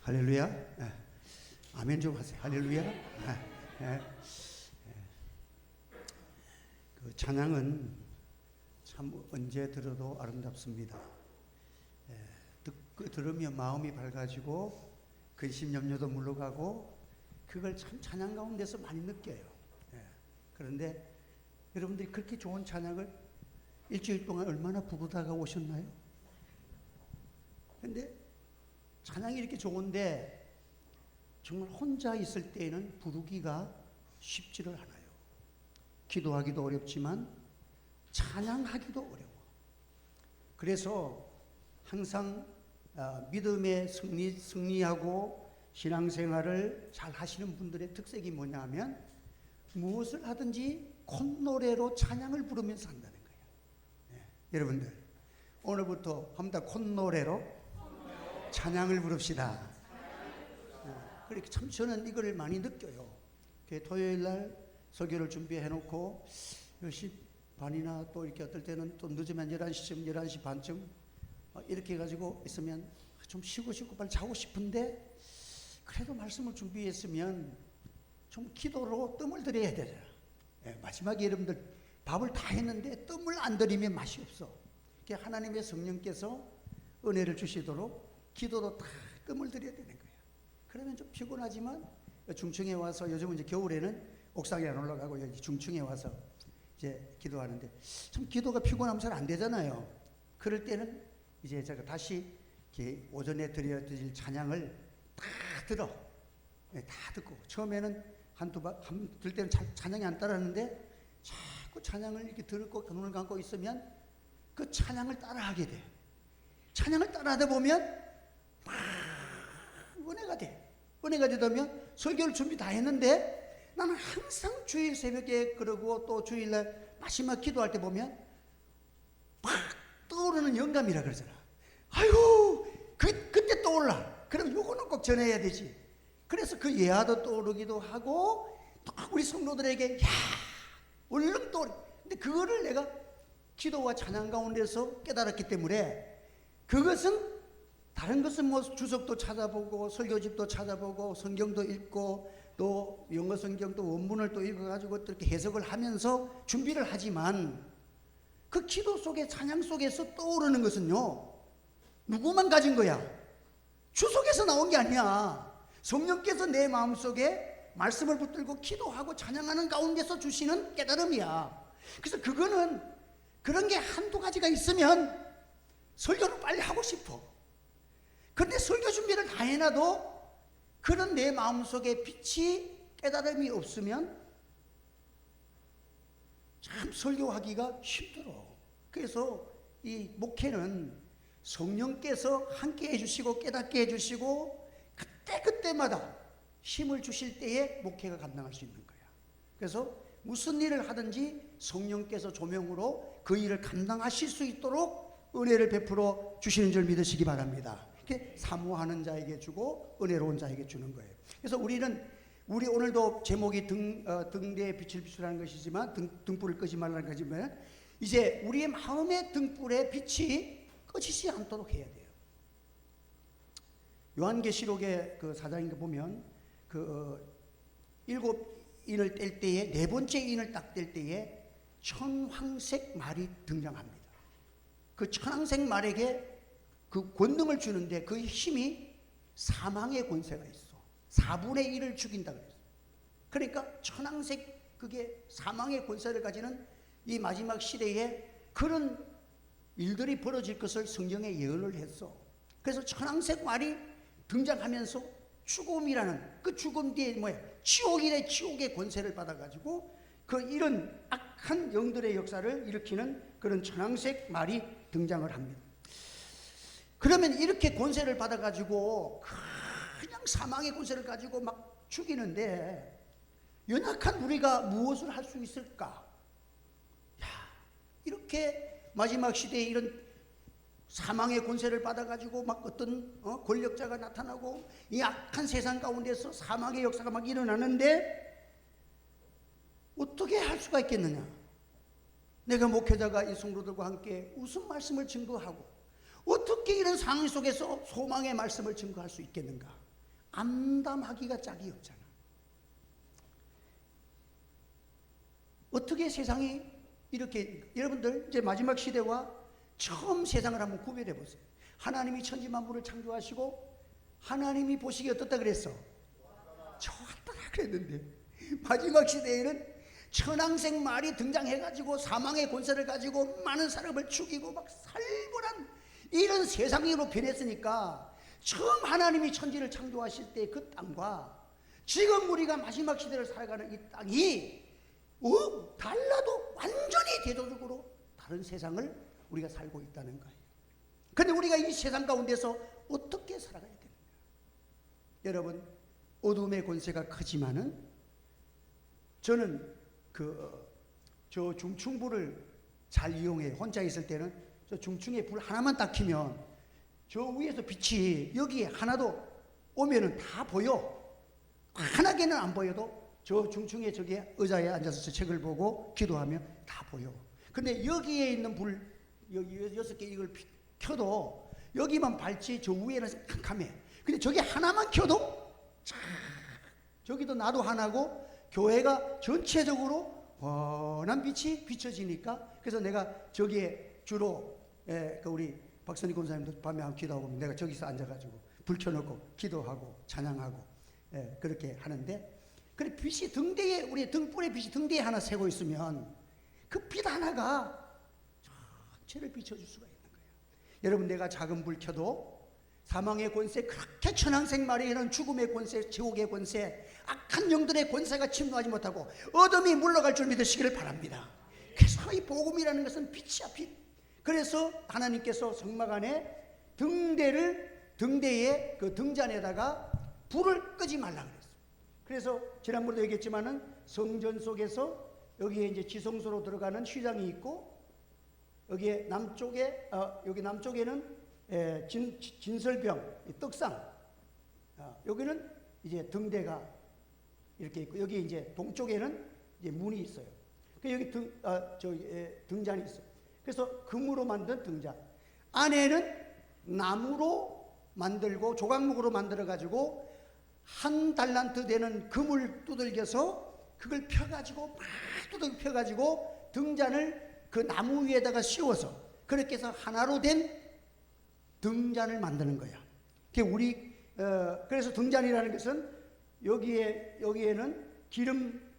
할렐루야. 예. 아멘 좀 하세요. 할렐루야. 예. 그 찬양은 참 언제 들어도 아름답습니다. 들으면 마음이 밝아지고 근심 염려도 물러가고 그걸 참 찬양 가운데서 많이 느껴요. 그런데 여러분들이 그렇게 좋은 찬양을 일주일 동안 얼마나 부르다가 오셨나요? 근데 찬양이 이렇게 좋은데 정말 혼자 있을 때에는 부르기가 쉽지를 않아요. 기도하기도 어렵지만 찬양하기도 어려워. 그래서 항상 믿음의 승리하고 신앙생활을 잘 하시는 분들의 특색이 뭐냐 하면 무엇을 하든지 콧노래로 찬양을 부르면서 한다는 거예요. 여러분들 오늘부터 한번 다 콧노래로 찬양을 부릅시다. 그렇게 참 저는 이걸 많이 느껴요. 토요일 날 설교를 준비해 놓고 10시 반이나 또 이렇게 어떨 때는 또 늦으면 11시쯤 11시 반쯤 이렇게 해가지고 있으면 좀 쉬고 싶고 빨리 자고 싶은데 그래도 말씀을 준비했으면 좀 기도로 뜸을 들여야 되잖아요. 마지막에 여러분들 밥을 다 했는데 뜸을 안 들이면 맛이 없어. 하나님의 성령께서 은혜를 주시도록 기도로 다 뜸을 들여야 되는 거예요. 그러면 좀 피곤하지만 중층에 와서 요즘은 이제 겨울에는 옥상에 안 올라가고 여기 중층에 와서 이제 기도하는데 참 기도가 피곤하면 잘 안 되잖아요. 그럴 때는 이제 제가 다시 오전에 드릴 찬양을 다 들어. 다 듣고 처음에는 들 때는 찬양이 안 따랐는데 자꾸 찬양을 이렇게 듣고 눈을 감고 있으면 그 찬양을 따라하게 돼. 찬양을 따라하다 보면 막 은혜가 돼. 은혜가 되다 보면 설교를 준비 다 했는데 나는 항상 주일 새벽에 그러고 또 주일날 마지막 기도할 때 보면 막 떠오르는 영감이라 그러잖아. 아이고 그때 떠올라. 그럼 요거는 꼭 전해야 되지. 그래서 그 예화도 떠오르기도 하고 또 우리 성도들에게 야 얼른 떠오르. 근데 그거를 내가 기도와 찬양 가운데서 깨달았기 때문에 그것은 다른 것은 뭐 주석도 찾아보고 설교집도 찾아보고 성경도 읽고 또 영어 성경도 원문을 또 읽어가지고 또 이렇게 해석을 하면서 준비를 하지만 그 기도 속에 찬양 속에서 떠오르는 것은요 누구만 가진 거야? 주석에서 나온 게 아니야. 성령께서 내 마음속에 말씀을 붙들고 기도하고 찬양하는 가운데서 주시는 깨달음이야. 그래서 그거는 그런 게 한두 가지가 있으면 설교를 빨리 하고 싶어. 그런데 설교 준비를 다 해놔도 그런 내 마음속에 빛이 깨달음이 없으면 참 설교하기가 힘들어. 그래서 이 목회는 성령께서 함께 해주시고 깨닫게 해주시고 그때마다 힘을 주실 때에 목회가 감당할 수 있는 거야. 그래서 무슨 일을 하든지 성령께서 조명으로 그 일을 감당하실 수 있도록 은혜를 베풀어 주시는 줄 믿으시기 바랍니다. 이렇게 사모하는 자에게 주고 은혜로운 자에게 주는 거예요. 그래서 우리 오늘도 제목이 등대에 빛을 비추라는 것이지만 등불을 끄지 말라는 거지만 이제 우리의 마음의 등불의 빛이 꺼지지 않도록 해야 돼요. 요한계시록의 그 4장인가 보면 일곱 인을 뗄 때에 네 번째 인을 딱 뗄 때에 천황색 말이 등장합니다. 그 천황색 말에게 그 권능을 주는데 그 힘이 사망의 권세가 있어. 4분의 1을 죽인다 그랬어. 그러니까 천황색 그게 사망의 권세를 가지는 이 마지막 시대에 그런 일들이 벌어질 것을 성경에 예언을 했어. 그래서 천황색 말이 등장하면서 죽음이라는 그 죽음 뒤에 뭐야? 지옥의 권세를 받아가지고 그 이런 악한 영들의 역사를 일으키는 그런 천황색 말이 등장을 합니다. 그러면 이렇게 권세를 받아가지고 그냥 사망의 권세를 가지고 막 죽이는데 연약한 우리가 무엇을 할 수 있을까? 이렇게 마지막 시대에 이런 사망의 권세를 받아가지고 막 어떤 권력자가 나타나고 이 악한 세상 가운데서 사망의 역사가 막 일어나는데 어떻게 할 수가 있겠느냐? 내가 목회자가 이 성도들과 함께 무슨 말씀을 증거하고 어떻게 이런 상황 속에서 소망의 말씀을 증거할 수 있겠는가? 암담하기가 짝이 없잖아. 어떻게 세상이 이렇게, 여러분들 이제 마지막 시대와 처음 세상을 한번 구별해 보세요. 하나님이 천지 만물을 창조하시고 하나님이 보시기에 어떻다 그랬어? 좋았더라 그랬는데, 마지막 시대에는 천황색 말이 등장해가지고 사망의 권세를 가지고 많은 사람을 죽이고 막 살벌한 이런 세상으로 변했으니까, 처음 하나님이 천지를 창조하실 때 그 땅과 지금 우리가 마지막 시대를 살아가는 이 땅이 달라도 완전히 대조적으로 다른 세상을 우리가 살고 있다는 거예요. 그런데 우리가 이 세상 가운데서 어떻게 살아가야 됩니까? 여러분, 어둠의 권세가 크지만은 저는 저 중충불을 잘 이용해. 혼자 있을 때는 저 중충에 불 하나만 딱 켜면 저 위에서 빛이 여기에 하나도 오면은 다 보여. 환하게는 안 보여도 저 중충에 저기 의자에 앉아서 저 책을 보고 기도하면 다 보여. 근데 여기에 있는 불, 여기 6개 이걸 켜도 여기만 밝지 저 위에는 캄캄해. 근데 저기 하나만 켜도 저기도 나도 하나고 교회가 전체적으로 환한 빛이 비춰지니까, 그래서 내가 저기에 주로 우리 박선희 권사님도 밤에 한번 기도하고 내가 저기서 앉아가지고 불 켜놓고 기도하고 찬양하고 그렇게 하는데, 그래 빛이 등대에, 우리 등불의 빛이 등대에 하나 새고 있으면 그 빛 하나가 전체를 비춰줄 수가 있는 거예요. 여러분, 내가 작은 불 켜도 사망의 권세, 그렇게 천황색 말이 이런 죽음의 권세, 지옥의 권세, 악한 영들의 권세가 침노하지 못하고 어둠이 물러갈 줄 믿으시기를 바랍니다. 그래서 이 복음이라는 것은 빛이야, 빛. 그래서 하나님께서 성막 안에 등대에 그 등잔에다가 불을 끄지 말라 그랬어요. 그래서 지난번에도 얘기했지만은 성전 속에서 여기에 이제 지성소로 들어가는 휘장이 있고, 여기에 남쪽에 여기 남쪽에는 진설병, 떡상, 여기는 이제 등대가 이렇게 있고, 여기 이제 동쪽에는 이제 문이 있어요. 여기 등잔이 있어요. 그래서 금으로 만든 등잔, 안에는 나무로 만들고 조각목으로 만들어 가지고 한 달란트 되는 금을 두들겨서 그걸 펴가지고 막 두들겨 펴가지고 등잔을 그 나무 위에다가 씌워서 그렇게 해서 하나로 된 등잔을 만드는 거야. 그래서 등잔이라는 것은 여기에는 기름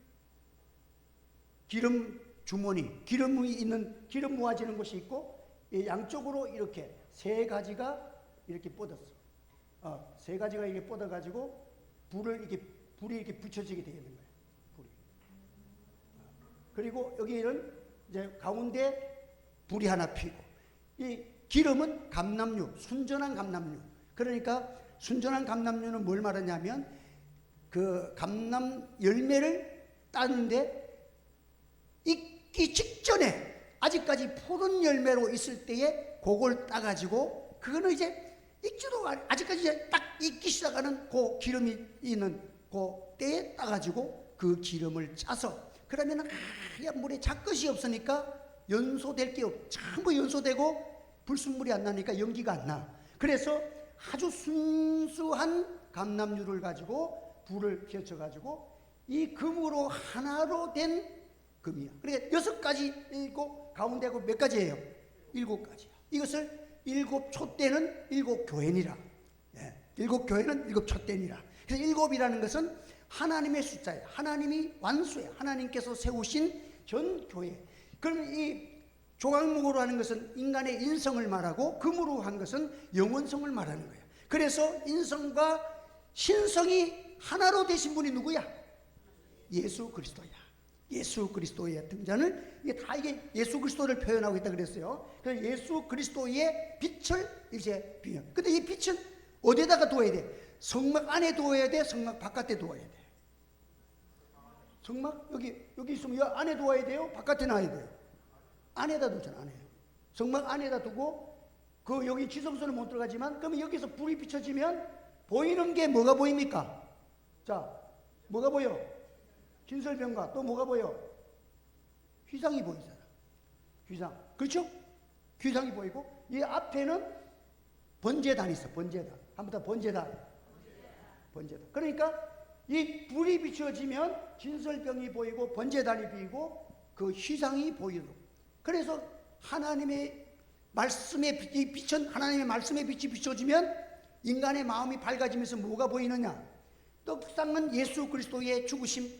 주머니, 기름이 있는, 기름 모아지는 곳이 있고, 양쪽으로 이렇게 세 가지가 이렇게 뻗었어. 세 가지가 이렇게 뻗어가지고 불이 이렇게 붙여지게 되어 있는 거예요. 불이. 그리고 여기는 이제 가운데 불이 하나 피고, 이 기름은 감람류, 순전한 감람류. 그러니까 순전한 감람류는 뭘 말하냐면 그 감람 열매를 따는데 익기 직전에 아직까지 푸른 열매로 있을 때에 그걸 따가지고, 그거는 이제 익지도 아직까지 이제 딱 익기 시작하는 그 기름이 있는 그 때에 따가지고 그 기름을 짜서, 그러면 물에 잡것이 없으니까 연소될 게 전부 연소되고 불순물이 안 나니까 연기가 안 나. 그래서 아주 순수한 감람류를 가지고 불을 펴쳐가지고 이 금으로 하나로 된 금이야. 그러니까 6가지 있고 가운데고 몇 가지예요? 7가지야. 이것을 7촛대는 7교회니라. 7교회는 7촛대니라. 그래서 7이라는 것은 하나님의 숫자예요. 하나님이 완수예요. 하나님께서 세우신 전 교회. 그럼 이 조각목으로 하는 것은 인간의 인성을 말하고 금으로 한 것은 영원성을 말하는 거예요. 그래서 인성과 신성이 하나로 되신 분이 누구야? 예수 그리스도야. 예수 그리스도의 등잔을, 이게 예수 그리스도를 표현하고 있다 그랬어요. 그래서 예수 그리스도의 빛을 이제 비유. 근데 이 빛은 어디에다가 두어야 돼? 성막 안에 두어야 돼? 성막 바깥에 두어야 돼? 성막 여기 있으면 이 안에 두어야 돼요? 바깥에 놔야 돼요? 안에다 두잖아. 안에. 성막 안에다 두고 그 여기 지성소는 못 들어가지만, 그러면 여기서 불이 비춰지면 보이는 게 뭐가 보입니까? 자, 뭐가 보여? 진설병과 또 뭐가 보여? 휘장이 보이잖아. 휘장. 그렇죠? 휘장이 보이고, 이 앞에는 번제단이 있어. 번제단. 한번 더 번제단. 번제단. 그러니까 이 불이 비춰지면 진설병이 보이고 번제단이 보이고 그 휘장이 보이도록. 그래서 하나님의 말씀에 비천 하나님의 말씀의 빛이 비춰지면 인간의 마음이 밝아지면서 뭐가 보이느냐? 떡상은 예수 그리스도의 죽으심,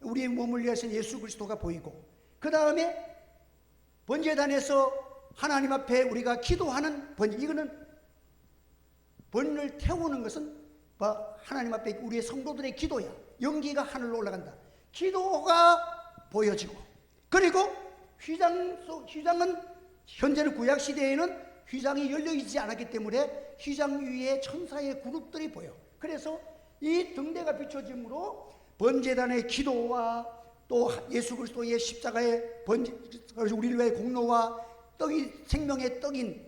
우리의 몸을 위하신 예수 그리스도가 보이고, 그 다음에 번제단에서 하나님 앞에 우리가 기도하는 번제, 이거는 번을 태우는 것은 하나님 앞에 우리의 성도들의 기도야. 연기가 하늘로 올라간다. 기도가 보여지고, 그리고 휘장은 현재는 구약 시대에는 휘장이 열려 있지 않았기 때문에 휘장 위에 천사의 그룹들이 보여. 그래서 이 등대가 비춰짐으로 번제단의 기도와 또 예수 그리스도의 십자가의 번제, 우리를 위해 공로와 떡이 생명의 떡인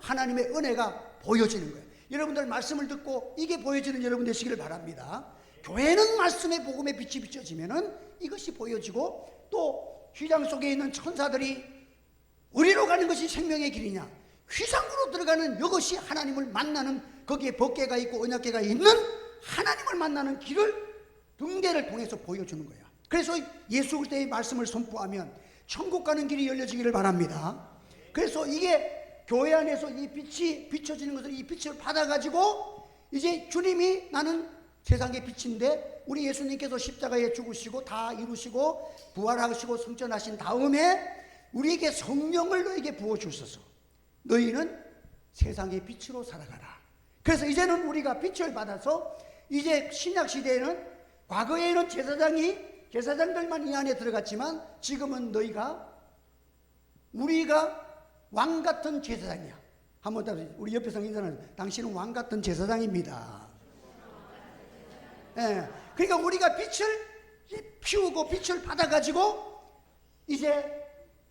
하나님의 은혜가 보여지는 거예요. 여러분들 말씀을 듣고 이게 보여지는 여러분 되시기를 바랍니다. 교회는 말씀의 복음의 빛이 비춰지면은 이것이 보여지고, 또 휘장 속에 있는 천사들이 어디로 가는 것이 생명의 길이냐, 휘장으로 들어가는 이것이 하나님을 만나는, 거기에 법궤가 있고 언약궤가 있는 하나님을 만나는 길을 등대를 통해서 보여주는 거야. 그래서 예수 그리스도의 말씀을 선포하면 천국 가는 길이 열려지기를 바랍니다. 그래서 이게 교회 안에서 이 빛이 비춰지는 것을, 이 빛을 받아가지고 이제 주님이 나는 세상의 빛인데, 우리 예수님께서 십자가에 죽으시고 다 이루시고 부활하시고 승천하신 다음에 우리에게 성령을 너에게 부어주셔서 너희는 세상의 빛으로 살아가라. 그래서 이제는 우리가 빛을 받아서, 이제 신약 시대에는, 과거에는 제사장들만 이 안에 들어갔지만 지금은 우리가 왕 같은 제사장이야. 한번 더 우리 옆에서 인사하는, 당신은 왕 같은 제사장입니다. 예. 그러니까 우리가 빛을 피우고 빛을 받아가지고 이제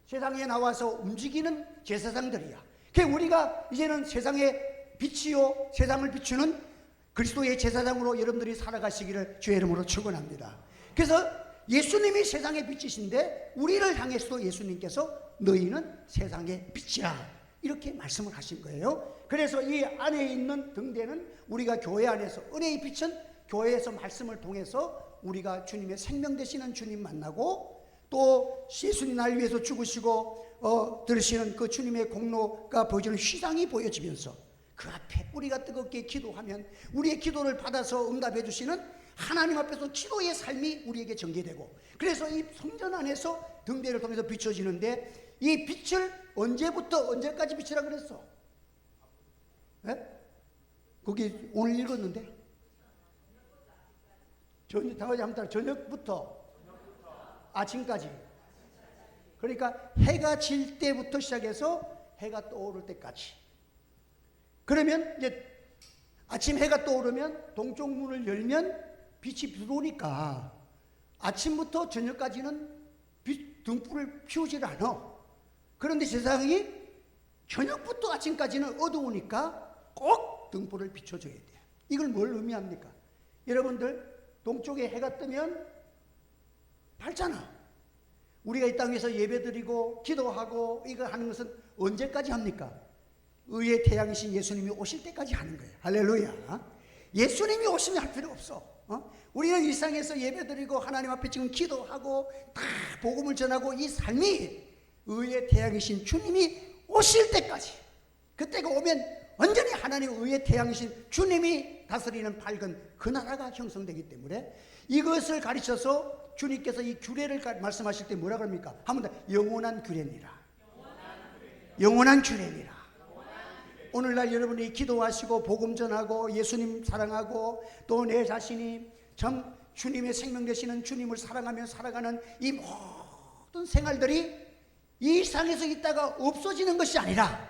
세상에 나와서 움직이는 제사장들이야. 그러니까 우리가 이제는 세상의 빛이요 세상을 비추는 그리스도의 제사장으로 여러분들이 살아가시기를 주의 이름으로 축원합니다. 그래서 예수님이 세상의 빛이신데 우리를 향해서도 예수님께서 너희는 세상의 빛이라 이렇게 말씀을 하신 거예요. 그래서 이 안에 있는 등대는 우리가 교회 안에서, 은혜의 빛은 교회에서 말씀을 통해서 우리가 주님의 생명 되시는 주님 만나고, 또 예수님 날 위해서 죽으시고 들으시는 그 주님의 공로가 보여지는 휘장이 보여지면서 그 앞에 우리가 뜨겁게 기도하면 우리의 기도를 받아서 응답해 주시는 하나님 앞에서 기도의 삶이 우리에게 전개되고, 그래서 이 성전 안에서 등대를 통해서 비춰지는데, 이 빛을 언제부터 언제까지 비치라 그랬어? 네? 거기 오늘 읽었는데 저녁부터 아침까지. 그러니까 해가 질 때부터 시작해서 해가 떠오를 때까지. 그러면 이제 아침 해가 떠오르면 동쪽 문을 열면 빛이 들어오니까 아침부터 저녁까지는 등불을 피우질 않아. 그런데 세상이 저녁부터 아침까지는 어두우니까 꼭 등불을 비춰줘야 돼요. 이걸 뭘 의미합니까? 여러분들, 동쪽에 해가 뜨면 밝잖아. 우리가 이 땅에서 예배드리고 기도하고 이거 하는 것은 언제까지 합니까? 의의 태양이신 예수님이 오실 때까지 하는 거예요. 할렐루야. 예수님이 오시면 할 필요 없어. 우리는 일상에서 예배드리고 하나님 앞에 지금 기도하고 다 복음을 전하고, 이 삶이 의의 태양이신 주님이 오실 때까지, 그때가 오면 완전히 하나님의 의의 태양이신 주님이 다스리는 밝은 그 나라가 형성되기 때문에, 이것을 가르쳐서 주님께서 이 규례를 말씀하실 때 뭐라 그럽니까? 한번 더, 영원한 규례니라. 영원한 규례니라. 오늘날 여러분이 기도하시고 복음 전하고 예수님 사랑하고 또 내 자신이 참 주님의 생명 되시는 주님을 사랑하며 살아가는 이 모든 생활들이 이 세상에서 있다가 없어지는 것이 아니라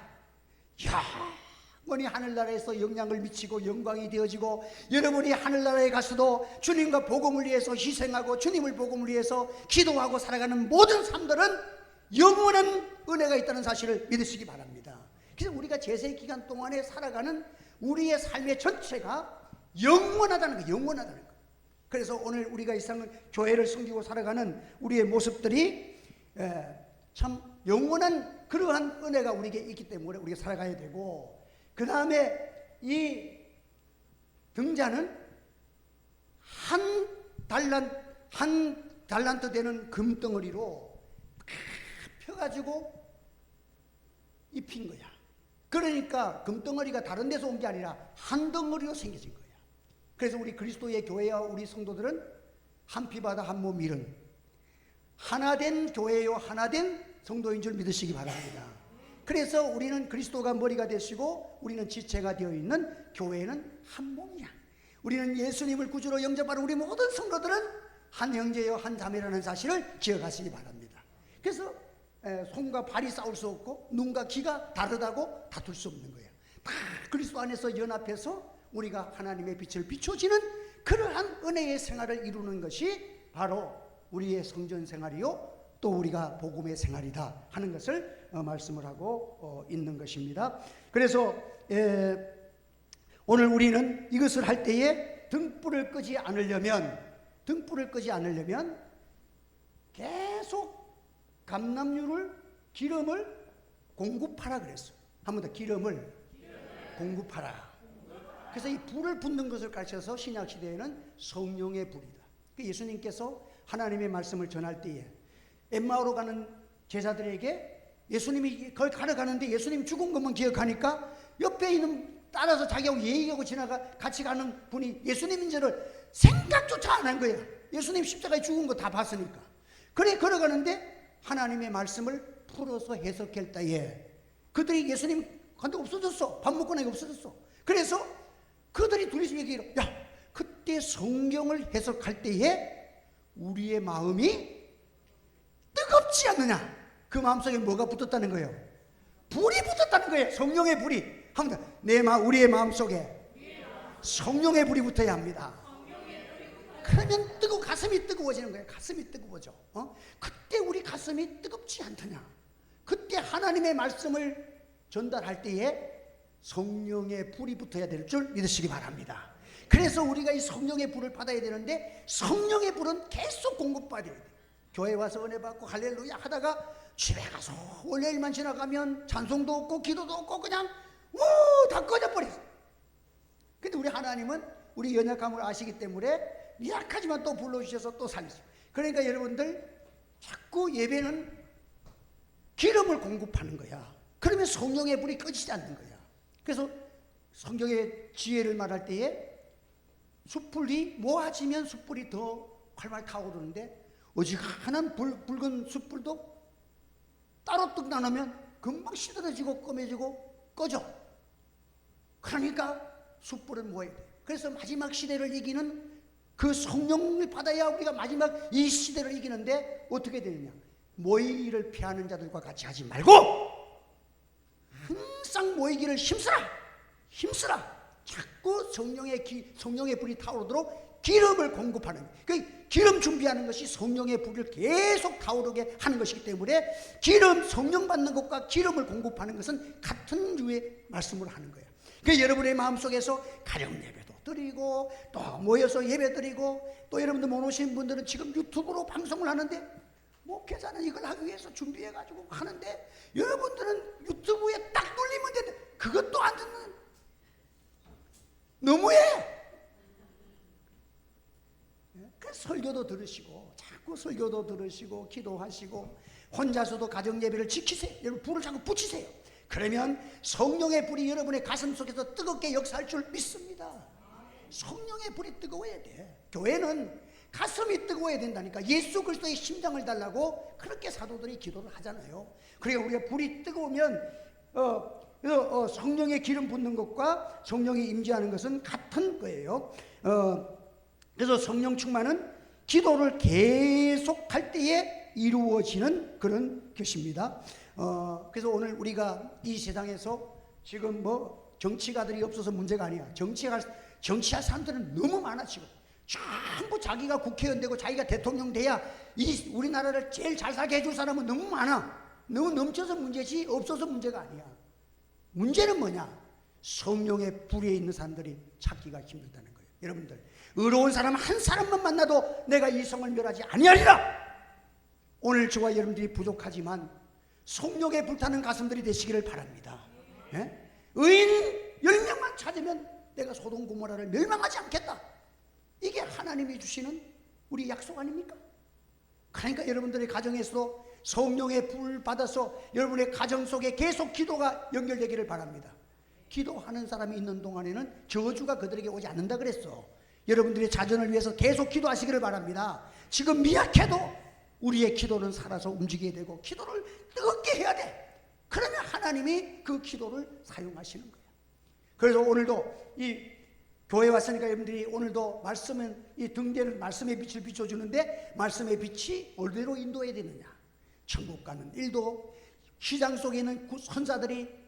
영원히 하늘나라에서 영향을 미치고 영광이 되어지고, 여러분이 하늘나라에 가서도 주님과 복음을 위해서 희생하고 주님을 복음을 위해서 기도하고 살아가는 모든 삶들은 영원한 은혜가 있다는 사실을 믿으시기 바랍니다. 그래서 우리가 제세 기간 동안에 살아가는 우리의 삶의 전체가 영원하다는 거예요. 영원하다는 거예요. 그래서 오늘 우리가 이 세상을 교회를 섬기고 살아가는 우리의 모습들이 참 영원한 그러한 은혜가 우리에게 있기 때문에 우리가 살아가야 되고, 그 다음에 이 등자는 한 달란트 되는 금덩어리로 펴가지고 입힌 거야. 그러니까 금덩어리가 다른 데서 온 게 아니라 한 덩어리로 생겨진 거야. 그래서 우리 그리스도의 교회와 우리 성도들은 한 피바다 한 몸 이룬 하나된 교회요 하나된 성도인 줄 믿으시기 바랍니다. 그래서 우리는 그리스도가 머리가 되시고 우리는 지체가 되어 있는 교회는 한 몸이야. 우리는 예수님을 구주로 영접하는 우리 모든 성도들은 한 형제요 한 자매라는 사실을 기억하시기 바랍니다. 그래서 손과 발이 싸울 수 없고 눈과 귀가 다르다고 다툴 수 없는 거예요. 다 그리스도 안에서 연합해서 우리가 하나님의 빛을 비춰지는 그러한 은혜의 생활을 이루는 것이 바로 우리의 성전 생활이요 또 우리가 복음의 생활이다 하는 것을 말씀을 하고 있는 것입니다. 그래서 오늘 우리는 이것을 할 때에 등불을 끄지 않으려면 계속 기름을 공급하라 그랬어. 한 번 더 기름을 공급하라. 그래서 이 불을 붓는 것을 가르쳐서 신약 시대에는 성령의 불이다. 예수님께서 하나님의 말씀을 전할 때에 엠마오로 가는 제자들에게 예수님이 거기 가려가는데 예수님 죽은 것만 기억하니까 옆에 있는 따라서 자기하고 얘기하고 같이 가는 분이 예수님인 줄을 생각조차 안 한 거예요. 예수님 십자가에 죽은 거 다 봤으니까. 그래 걸어가는데 하나님의 말씀을 풀어서 해석할 때에 그들이 예수님 간데 없어졌어. 밥 먹고 나니까 없어졌어. 그래서 그들이 둘이서 얘기해요. 야, 그때 성경을 해석할 때에 우리의 마음이 뜨겁지 않느냐. 그 마음속에 뭐가 붙었다는 거예요? 불이 붙었다는 거예요. 성령의 불이. 우리의 마음속에 성령의 불이 붙어야 합니다. 그러면 가슴이 뜨거워지는 거예요. 가슴이 뜨거워져. 그때 우리 가슴이 뜨겁지 않더냐. 그때 하나님의 말씀을 전달할 때에 성령의 불이 붙어야 될 줄 믿으시기 바랍니다. 그래서 우리가 이 성령의 불을 받아야 되는데 성령의 불은 계속 공급받아야 돼요. 교회 와서 은혜 받고 할렐루야 하다가 집에 가서 월요일만 지나가면 찬송도 없고 기도도 없고 그냥 다 꺼져버렸어. 근데 우리 하나님은 우리 연약함을 아시기 때문에 약하지만 또 불러주셔서 또 살리세요. 그러니까 여러분들 자꾸 예배는 기름을 공급하는 거야. 그러면 성령의 불이 꺼지지 않는 거야. 그래서 성경의 지혜를 말할 때에 숯불이 모아지면 숯불이 더 활발 타오르는데 어지간한 붉은 숯불도 따로 뚝 나누면 금방 시들어지고 꺼매지고 꺼져. 그러니까 숯불은 모아야 돼. 그래서 마지막 시대를 이기는 그 성령을 받아야 우리가 마지막 이 시대를 이기는데 어떻게 되느냐. 모이기를 피하는 자들과 같이 하지 말고 항상 모이기를 힘쓰라. 자꾸 성령의 불이 타오르도록 기름을 공급하는, 그 기름 준비하는 것이 성령의 불을 계속 타오르게 하는 것이기 때문에 성령 받는 것과 기름을 공급하는 것은 같은 류의 말씀을 하는 거예요. 그 여러분의 마음속에서 가령 예배도 드리고 또 모여서 예배 드리고 또 여러분들 못 오신 분들은 지금 유튜브로 방송을 하는데 목회자는 이걸 하기 위해서 준비해가지고 하는데 여러분들은 유튜브에 딱 눌리면 되는데 그것도 안 듣는, 너무해. 그 설교도 들으시고 자꾸 설교도 들으시고 기도하시고 혼자서도 가정 예배를 지키세요. 여러분 불을 자꾸 붙이세요. 그러면 성령의 불이 여러분의 가슴 속에서 뜨겁게 역사할 줄 믿습니다. 성령의 불이 뜨거워야 돼. 교회는 가슴이 뜨거워야 된다니까. 예수 그리스도의 심장을 달라고 그렇게 사도들이 기도를 하잖아요. 그러니까 우리가 불이 뜨거우면 성령의 기름 붓는 것과 성령이 임재하는 것은 같은 거예요. 그래서 성령 충만은 기도를 계속할 때에 이루어지는 그런 것입니다. 그래서 오늘 우리가 이 세상에서 지금 정치가들이 없어서 문제가 아니야. 정치할 사람들은 너무 많아. 지금 전부 자기가 국회의원 되고 자기가 대통령 돼야 이 우리나라를 제일 잘 살게 해줄 사람은 너무 많아. 너무 넘쳐서 문제지 없어서 문제가 아니야. 문제는 뭐냐? 성령의 불에 있는 사람들이 찾기가 힘들다는 거예요. 여러분들 의로운 사람 한 사람만 만나도 내가 이 성을 멸하지 아니하리라. 오늘 저와 여러분들이 부족하지만 성령에 불타는 가슴들이 되시기를 바랍니다. 의인 10명만 찾으면 내가 소돔 고모라를 멸망하지 않겠다. 이게 하나님이 주시는 우리 약속 아닙니까? 그러니까 여러분들의 가정에서도 성령의 불 받아서 여러분의 가정 속에 계속 기도가 연결되기를 바랍니다. 기도하는 사람이 있는 동안에는 저주가 그들에게 오지 않는다 그랬어. 여러분들의 자전을 위해서 계속 기도하시기를 바랍니다. 지금 미약해도 우리의 기도는 살아서 움직이게 되고 기도를 뜨겁게 해야 돼. 그러면 하나님이 그 기도를 사용하시는 거예요. 그래서 오늘도 이 교회 왔으니까 여러분들이 오늘도 말씀은 이 등대는 말씀의 빛을 비춰주는데 말씀의 빛이 어디로 인도해야 되느냐? 천국 가는 일도 시장 속에 있는 선사들이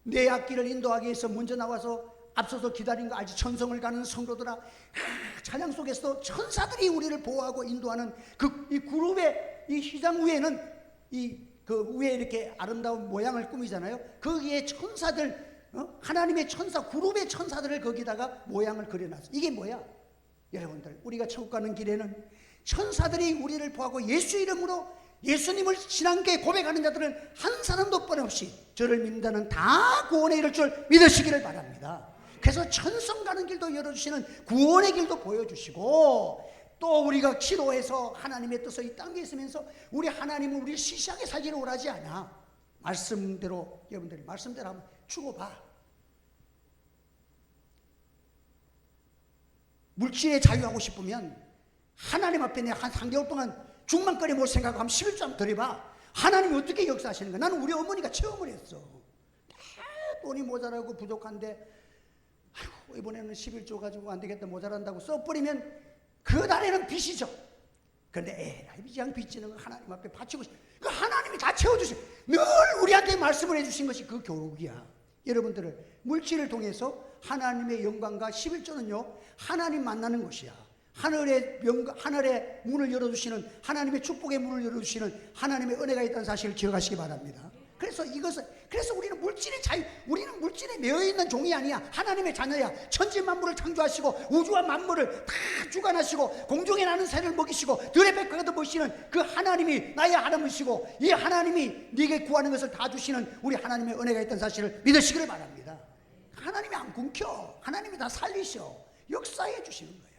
내 앞길을 인도하기 위해서 먼저 나와서 앞서서 기다린 거 알지? 천성을 가는 성도들아, 찬양 속에서도 천사들이 우리를 보호하고 인도하는 이 그룹의 이 시장 위에는 그 위에 이렇게 아름다운 모양을 꾸미잖아요. 거기에 천사들, 하나님의 천사, 그룹의 천사들을 거기다가 모양을 그려놨어. 이게 뭐야? 여러분들, 우리가 천국 가는 길에는 천사들이 우리를 보호하고 예수 이름으로 예수님을 신앙계 고백하는 자들은 한 사람도 뻔없이 저를 믿는다는 다 구원에 이를 줄 믿으시기를 바랍니다. 그래서 천성 가는 길도 열어주시는 구원의 길도 보여주시고, 또 우리가 기도해서 하나님의 뜻을 이 땅에 있으면서 우리 하나님은 우리 시시하게 살기를 원하지 않아. 말씀대로, 여러분들이 말씀대로 한번 죽어봐. 물질에 자유하고 싶으면 하나님 앞에 내가 한 3개월 동안 죽만거리 못 생각하고 한 11주 한번 더 해봐. 하나님이 어떻게 역사하시는 거야? 나는 우리 어머니가 체험을 했어. 돈이 모자라고 부족한데, 아이고 이번에는 11조 가지고 안 되겠다, 모자란다고 써버리면 그 달에는 빚이죠. 그런데 에라이 그냥 빚지는 거 하나님 앞에 바치고 싶어. 그 하나님이 다 채워주셔. 늘 우리한테 말씀을 해주신 것이 그 교육이야. 여러분들을 물질을 통해서 하나님의 영광과 11조는요 하나님 만나는 것이야. 하늘의 문을 열어주시는, 하나님의 축복의 문을 열어주시는 하나님의 은혜가 있다는 사실을 기억하시기 바랍니다. 그래서 우리는 물질의 자유, 우리는 물질에 매여있는 종이 아니야. 하나님의 자녀야. 천지 만물을 창조하시고 우주와 만물을 다 주관하시고 공중에 나는 새를 먹이시고 들의 백화가도 먹이시는 그 하나님이 나의 하나님이시고, 이 하나님이 네게 구하는 것을 다 주시는 우리 하나님의 은혜가 있다는 사실을 믿으시기를 바랍니다. 하나님이 안 굶겨. 하나님이 다 살리셔. 역사해 주시는 거야.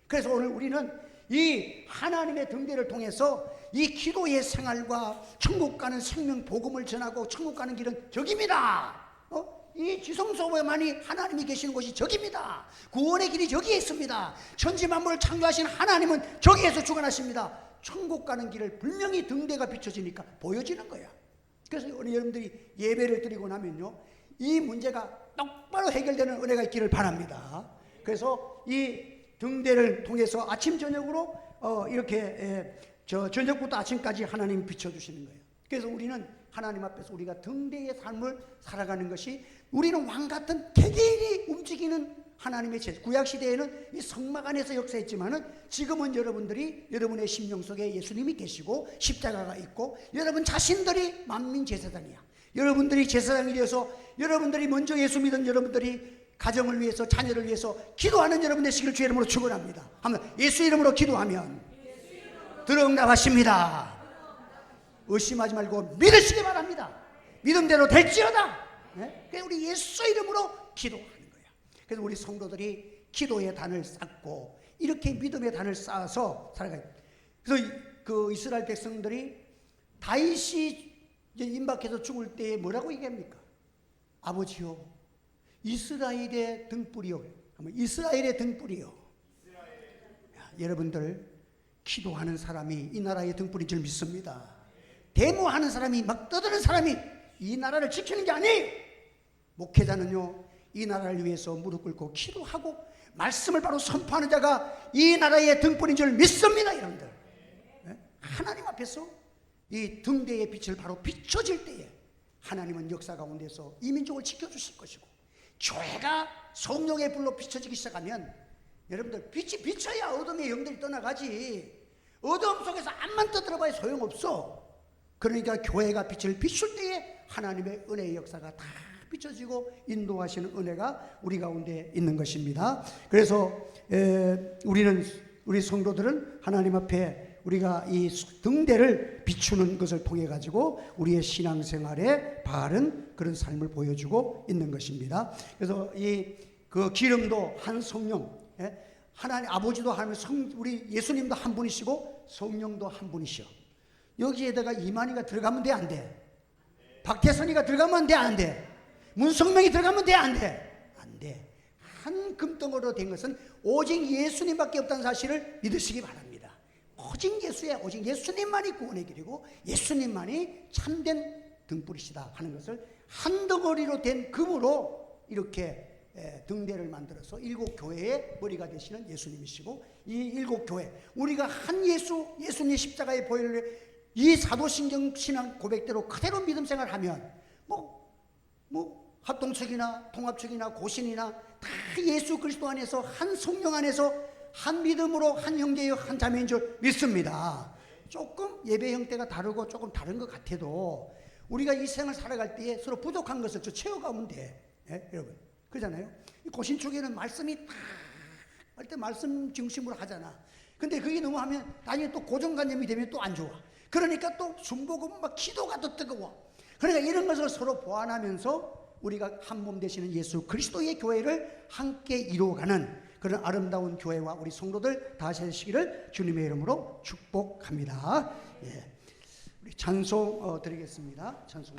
그래서 오늘 우리는 이 하나님의 등대를 통해서 이 기도의 생활과 천국 가는 생명 복음을 전하고, 천국 가는 길은 저깁니다. 이 지성소에만이 하나님이 계시는 곳이 저깁니다. 구원의 길이 저기에 있습니다. 천지 만물을 창조하신 하나님은 저기에서 주관하십니다. 천국 가는 길을 분명히 등대가 비춰지니까 보여지는 거야. 그래서 오늘 여러분들이 예배를 드리고 나면요 이 문제가 똑바로 해결되는 은혜가 있기를 바랍니다. 그래서 이 등대를 통해서 아침 저녁으로 이렇게 저녁부터 아침까지 하나님이 비춰주시는 거예요. 그래서 우리는 하나님 앞에서 우리가 등대의 삶을 살아가는 것이, 우리는 왕같은 개개인이 움직이는 하나님의 제사. 구약시대에는 이 성막 안에서 역사했지만은 지금은 여러분들이 여러분의 심령 속에 예수님이 계시고 십자가가 있고 여러분 자신들이 만민 제사장이야. 여러분들이 제사장이 되어서 여러분들이 먼저 예수 믿은 여러분들이 가정을 위해서, 자녀를 위해서 기도하는 여러분 되시기를 주의 이름으로 축원합니다. 한번 예수 이름으로 기도하면 들어응답하십니다. 의심하지 말고 믿으시기 바랍니다. 믿음대로 될지어다. 네? 그래서 우리 예수 이름으로 기도하는 거야. 그래서 우리 성도들이 기도의 단을 쌓고 이렇게 믿음의 단을 쌓아서 살아가요. 그래서 그 이스라엘 백성들이 다윗이 이제 임박해서 죽을 때에 뭐라고 얘기합니까? 아버지요, 이스라엘의 등불이요. 이스라엘의 등불이요. 여러분들 기도하는 사람이 이 나라의 등불인 줄 믿습니다. 데모하는 사람이, 막 떠드는 사람이 이 나라를 지키는 게 아니에요. 목회자는요 이 나라를 위해서 무릎 꿇고 기도하고 말씀을 바로 선포하는 자가 이 나라의 등불인 줄 믿습니다. 여러분들 하나님 앞에서 이 등대의 빛을 바로 비춰질 때에 하나님은 역사 가운데서 이 민족을 지켜주실 것이고, 교회가 성령의 불로 비춰지기 시작하면 여러분들 빛이 비쳐야 어둠의 영들이 떠나가지. 어둠 속에서 암만 떠들어봐야 소용없어. 그러니까 교회가 빛을 비출 때에 하나님의 은혜의 역사가 다 비춰지고 인도하시는 은혜가 우리 가운데 있는 것입니다. 그래서 우리 성도들은 하나님 앞에 우리가 이 등대를 비추는 것을 통해 가지고 우리의 신앙생활에 바른 그런 삶을 보여주고 있는 것입니다. 그래서 그 기름도 한 성령, 하나님 아버지도 하나님, 우리 예수님도 한 분이시고 성령도 한 분이셔. 여기에다가 이만희가 들어가면 돼, 안 돼? 박태선이가 들어가면 돼, 안 돼? 문성명이 들어가면 돼, 안 돼? 안 돼. 한 금덩어리로 된 것은 오직 예수님밖에 없다는 사실을 믿으시기 바랍니다. 오직 예수님만이 구원의 길이고 예수님만이 참된 등불이시다 하는 것을 한 덩어리로 된 금으로 이렇게 등대를 만들어서 일곱 교회의 머리가 되시는 예수님이시고, 이 일곱 교회, 우리가 한 예수님 십자가의 보혈을 이 사도신경 신앙 고백대로 그대로 믿음 생활하면 합동측이나 통합측이나 고신이나 다 예수 그리스도 안에서 한 성령 안에서 한 믿음으로 한 형제요 한 자매인 줄 믿습니다. 조금 예배 형태가 다르고 조금 다른 것 같아도 우리가 이 생을 살아갈 때에 서로 부족한 것을 채워가면 돼. 여러분 그러잖아요. 고신 쪽에는 말씀이 다 할 때 말씀 중심으로 하잖아. 근데 그게 너무 하면 나중에 또 고정관념이 되면 또 안 좋아. 그러니까 또 순복음 막 기도가 더 뜨거워. 그러니까 이런 것을 서로 보완하면서 우리가 한 몸 되시는 예수 그리스도의 교회를 함께 이루어가는 그런 아름다운 교회와 우리 성도들 다 되시기를 주님의 이름으로 축복합니다. 우리 찬송 드리겠습니다. 찬송.